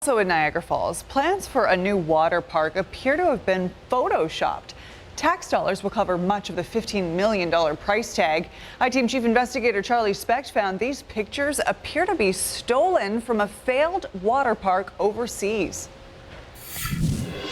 Also in Niagara Falls, plans for a new water park appear to have been photoshopped. Tax dollars will cover much of the $15 million price tag. I-Team Chief Investigator Charlie Specht found these pictures appear to be stolen from a failed water park overseas.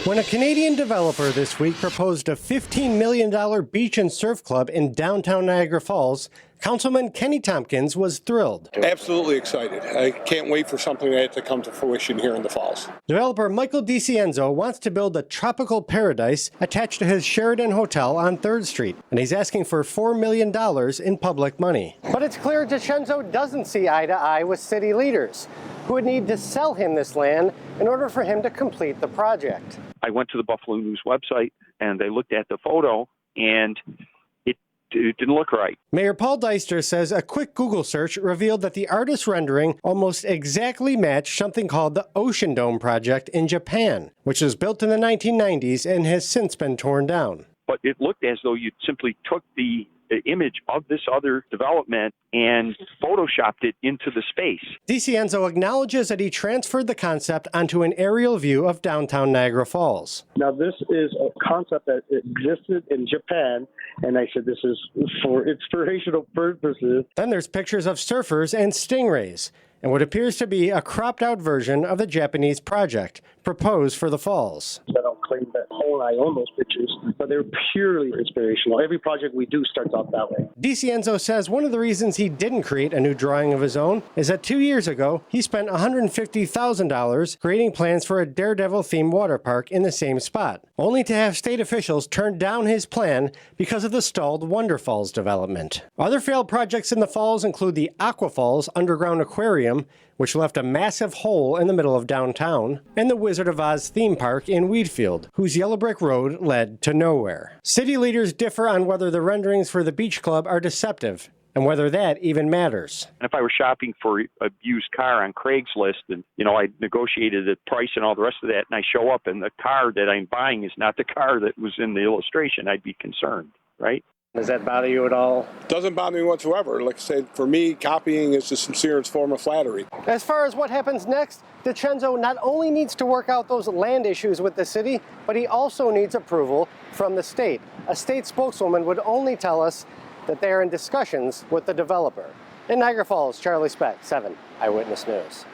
When a Canadian developer this week proposed a $15 million beach and surf club in downtown Niagara Falls, Councilman Kenny Tompkins was thrilled. Absolutely excited. I can't wait for something like that to come to fruition here in the Falls. Developer Michael DiCienzo wants to build a tropical paradise attached to his Sheridan Hotel on 3rd Street, and he's asking for $4 million in public money. But it's clear DiCienzo doesn't see eye to eye with city leaders, who would need to sell him this land in order for him to complete the project. I went to the Buffalo News website and they looked at the photo and it didn't look right. Mayor Paul Deister says a quick Google search revealed that the artist's rendering almost exactly matched something called the Ocean Dome project in Japan, which was built in the 1990s and has since been torn down. But it looked as though you simply took the image of this other development and photoshopped it into the space. DiCienzo acknowledges that he transferred the concept onto an aerial view of downtown Niagara Falls. Now, this is a concept that existed in Japan, and I said this is for inspirational purposes. Then there's pictures of surfers and stingrays, and what appears to be a cropped-out version of the Japanese project proposed for the falls. I don't claim that I own those pictures, but they're purely inspirational. Every project we do starts off that way. DiCienzo says one of the reasons he didn't create a new drawing of his own is that 2 years ago, he spent $150,000 creating plans for a Daredevil-themed water park in the same spot, only to have state officials turn down his plan because of the stalled Wonder Falls development. Other failed projects in the falls include the Aqua Falls underground aquarium, which left a massive hole in the middle of downtown, and the Wizard of Oz theme park in Wheatfield, whose yellow brick road led to nowhere. City leaders differ on whether the renderings for the beach club are deceptive, and whether that even matters. And if I were shopping for a used car on Craigslist and, I negotiated the price and all the rest of that, and I show up and the car that I'm buying is not the car that was in the illustration, I'd be concerned, right? Does that bother you at all? Doesn't bother me whatsoever. Like I said, for me, copying is the sincerest form of flattery. As far as what happens next, DiCienzo not only needs to work out those land issues with the city, but he also needs approval from the state. A state spokeswoman would only tell us that they are in discussions with the developer. In Niagara Falls, Charlie Specht, 7 Eyewitness News.